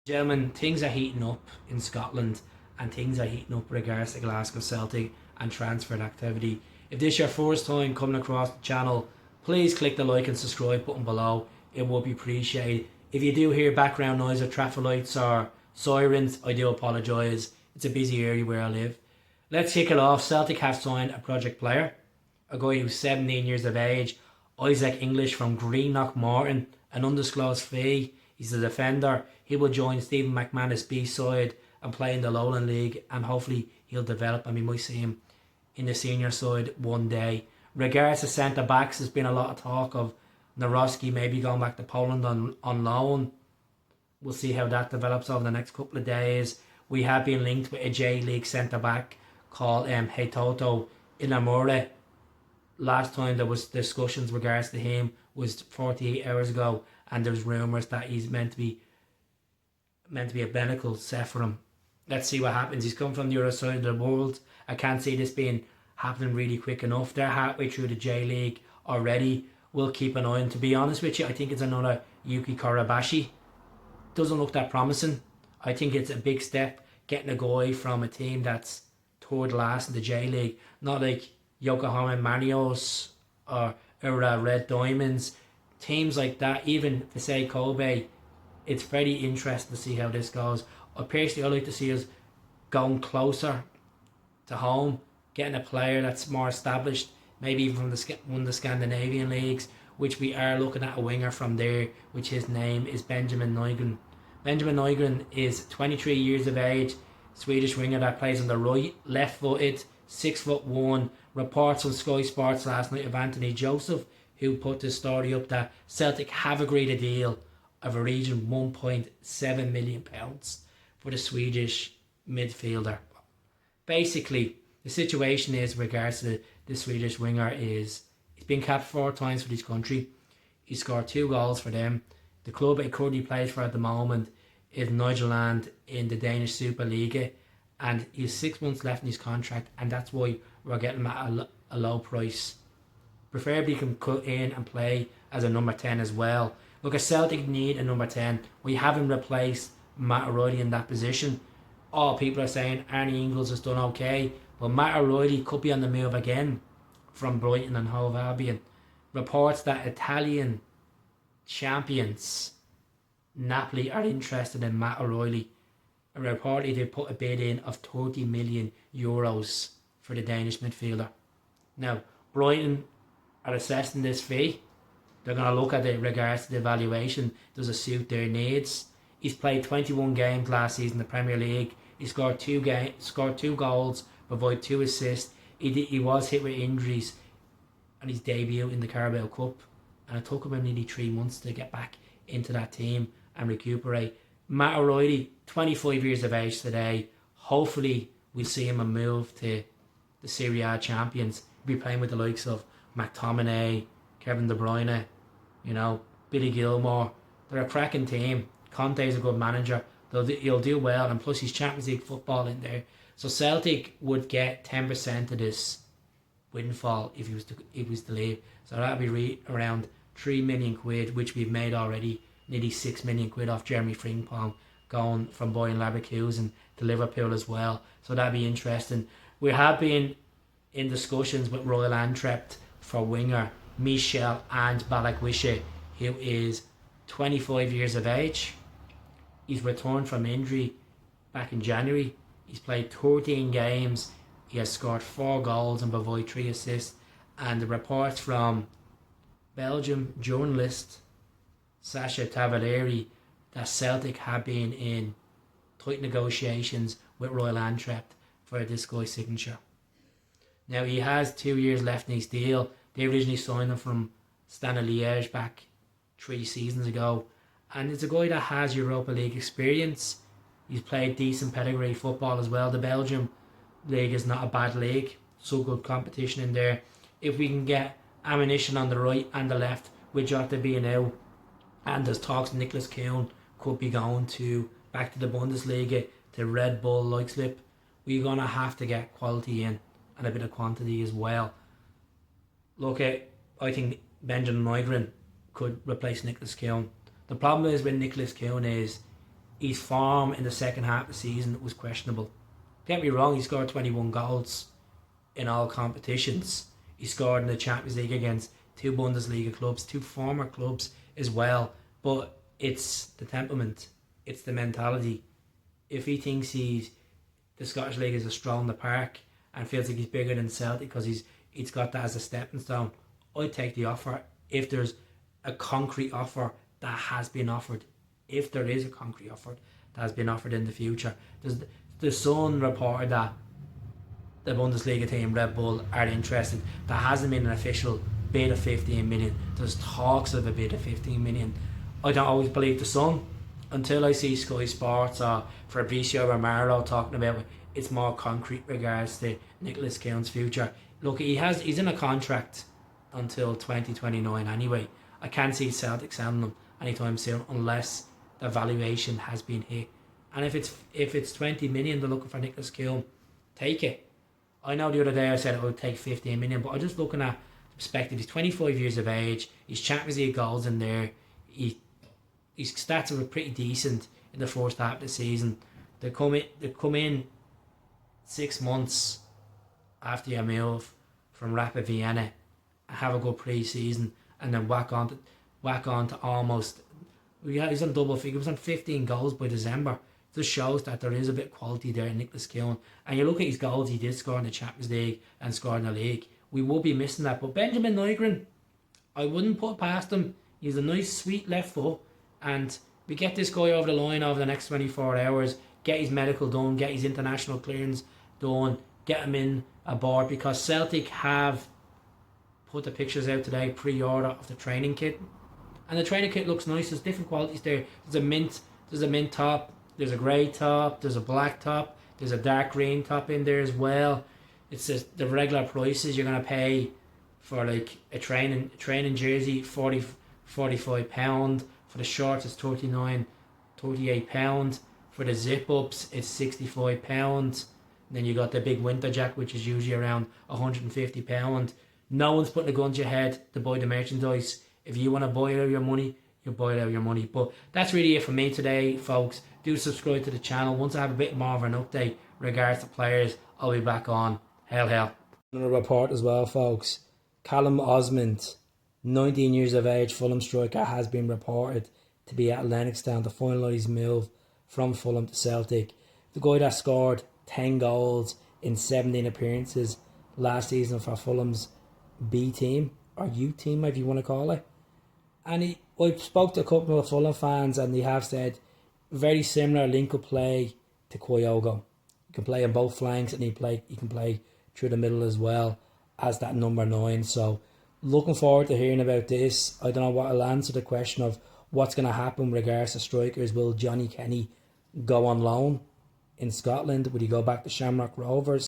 Gentlemen, things are heating up in Scotland and things are heating up regards to Glasgow Celtic and transfer activity. If this is your first time coming across the channel, please click the like and subscribe button below. It will be appreciated. If you do hear background noise of traffic lights or sirens, I do apologise. It's a busy area where I live. Let's kick it off. Celtic have signed a project player, a guy who's 17 years of age, Isaac English from Greenock Morton, an undisclosed fee. He's a defender. He will join Stephen McManus B side and play in the Lowland League, and hopefully he'll develop and we might see him in the senior side one day. Regards to centre backs, there's been a lot of talk of Narowski maybe going back to Poland on loan. We'll see how that develops over the next couple of days. We have been linked with a J League centre back called Heitoto Inamura. Last time there was discussions regards to him was 48 hours ago, and there's rumours that he's meant to be a medical set for him. Let's see what happens. He's come from the other side of the world. I can't see this being happening really quick enough. They're halfway through the J League already. We'll keep an eye on. To be honest with you, I think it's another Yuki Karabashi. Doesn't look that promising. I think it's a big step getting a guy from a team that's third last in the J League, not like Yokohama Marinos or Ura Red Diamonds, teams like that. Even for say Kobe, it's very interesting to see how this goes. Personally, I like to see us going closer to home, getting a player that's more established, maybe even from one of the Scandinavian leagues, which we are looking at a winger from there, which his name is Benjamin Nygren. Benjamin Nygren is 23 years of age, Swedish winger that plays on the right, left-footed, 6'1". Reports on Sky Sports last night of Anthony Joseph, who put this story up that Celtic have agreed a deal of a region £1.7 million for the Swedish midfielder. Basically, the situation is, regards to the Swedish winger, is he's been capped 4 times for this country. He scored 2 goals for them. The club he currently plays for at the moment is Nygren in the Danish Superliga, and he has 6 months left in his contract, and that's why we're getting him at a low price. Preferably he can cut in and play as a number 10 as well. Look, a Celtic need a number 10. We haven't replaced Matt O'Reilly in that position. All people are saying Arnie Ingles has done okay, but Matt O'Reilly could be on the move again from Brighton and Hove Albion. Reports that Italian champions Napoli are interested in Matt O'Reilly. And reportedly they put a bid in of 30 million euros for the Danish midfielder. Now, Brighton are assessing this fee. They're going to look at it in regards to the evaluation. Does it suit their needs? He's played 21 games last season in the Premier League. He scored 2 goals, provided 2 assists. He was hit with injuries on his debut in the Carabao Cup, and it took him nearly 3 months to get back into that team and recuperate. Matt O'Reilly, 25 years of age today. Hopefully we'll see him move to the Serie A champions. He'll be playing with the likes of McTominay, Kevin De Bruyne, Billy Gilmore. They're a cracking team. Conte's a good manager. He'll do well, and plus he's Champions League football in there. So Celtic would get 10% of this windfall if he was to leave. So that'd be around £3 million, which we've made already. Nearly £6 million off Jeremy Frimpong going from Bayern Leverkusen to Liverpool as well. So that'd be interesting. We have been in discussions with Royal Antwerp for winger Michel and Balakwisha, who is 25 years of age. He's returned from injury back in January. He's played 13 games. He has scored 4 goals and provided 3 assists. And the reports from Belgium journalist Sasha Tavaleri that Celtic have been in tight negotiations with Royal Antwerp for this guy's signature. Now, he has 2 years left in his deal. They originally signed him from Stade Liège back 3 seasons ago, and it's a guy that has Europa League experience. He's played decent pedigree football as well. The Belgium league is not a bad league, so good competition in there. If we can get ammunition on the right and the left with Jota being out, and there's talks Nicolas Kühn could be going back to the Bundesliga, to Red Bull Leipzig, we're going to have to get quality in and a bit of quantity as well. Look, I think Benjamin Nygren could replace Nicolas Kühn. The problem is with Nicolas Kühn is his form in the second half of the season was questionable. Don't get me wrong, he scored 21 goals in all competitions. He scored in the Champions League against 2 Bundesliga clubs, 2 former clubs as well. But it's the temperament, it's the mentality. If he thinks the Scottish League is a stroll in the park and feels like he's bigger than Celtic because he's got that as a stepping stone, I'd take the offer if there's a concrete offer that has been offered. If there is a concrete offer that has been offered in the future. The Sun reported that the Bundesliga team Red Bull are interested. There hasn't been an official bid of 15 million. There's talks of a bid of 15 million. I don't always believe the Sun until I see Sky Sports or Fabrizio Romero talking about it. It's more concrete regards to Nicolas Kühn's future. Look, he's in a contract until 2029 anyway. I can't see Celtic selling him anytime soon unless the valuation has been hit. And if it's 20 million they're looking for Nicolas Kühn, take it. I know the other day I said I would take 15 million, but I'm just looking at the perspective. He's 25 years of age. His Champions League goals in there. His stats were pretty decent in the first half of the season. They come in 6 months after your move from Rapid Vienna, have a good pre-season, and then whack on to almost. He's on double figure. He was on 15 goals by December. Just shows that there is a bit of quality there in Nicolas Kühn. And you look at his goals he did score in the Champions League and score in the league. We will be missing that. But Benjamin Nygren, I wouldn't put past him. He's a nice, sweet left foot. And we get this guy over the line over the next 24 hours, get his medical done, get his international clearance done, get him in aboard. Because Celtic have put the pictures out today, pre-order of the training kit. And the training kit looks nice. There's different qualities there. There's a mint top. There's a grey top, there's a black top, there's a dark green top in there as well. It's just the regular prices you're going to pay for like a training jersey, £45. For the shorts it's £38. For the zip-ups it's £65. Then you got the big winter jacket, which is usually around £150. No one's putting a gun to your head to buy the merchandise. If you want to buy it out of your money, you buy it out of your money. But that's really it for me today, folks. Do subscribe to the channel. Once I have a bit more of an update regards to players, I'll be back on. Hell. Another report as well, folks. Callum Osmond, 19 years of age, Fulham striker, has been reported to be at Lennoxtown to finalise his move from Fulham to Celtic. The guy that scored 10 goals in 17 appearances last season for Fulham's B team, or U team if you want to call it. And I spoke to a couple of Fulham fans and they have said very similar link-up play to Kyogo. You can play on both flanks and he can play through the middle as well as that number 9. So looking forward to hearing about this. I don't know what will answer the question of what's going to happen with regards to strikers. Will Johnny Kenny go on loan in Scotland? Would he go back to Shamrock Rovers?